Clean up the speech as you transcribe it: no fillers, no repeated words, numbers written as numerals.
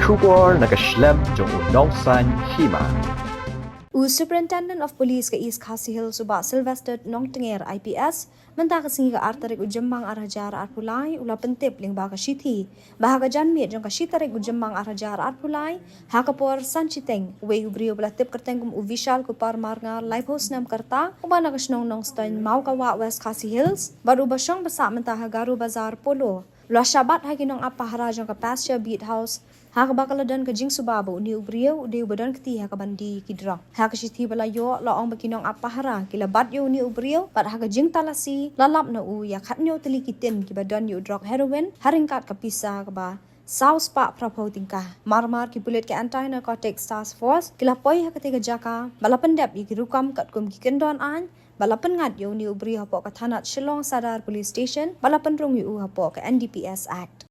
Trubor nakaslem jong unong san hima. Superintendent of Police ke East Khasi Hills Subak Sylvester Nong Tenger IPS mentah kesingi ke artarik ujembang arhajar arpulai ula pentip ling baga shithi bahaga janmit jong kashitarik ujembang arhajar arpulai hakapor sanchiteng we ubrio bela tip kertengkum uvishal kupar marnga live host nam kerta ubana kasnong nong stein mau kawa West Khasi Hills baru basyong besak mentah garu bazar polo Lua syabat hagi nong apa harajong ke pasture beat house haka bakal dan ke jing subabu ni ubrio de ubadan keti haka bandi kidra haka shithi bala yo la ong bakinong apa hara kila bat yo ni ubrio bat haka jing talasi lalap na u ya khatnyo telikitin ki badan yo drug heroin haringkat kapisa ka ba South Park Prapo tingkah marmar ki pulit ke anti narcotics task force kila poi haka tiga jaka bala pendap ki rukam kat kum ki kendon an balapan ngat yo ni ubri hapo ka thanat Shillong Sadar Police Station balapan rong yu hapo ka NDPS Act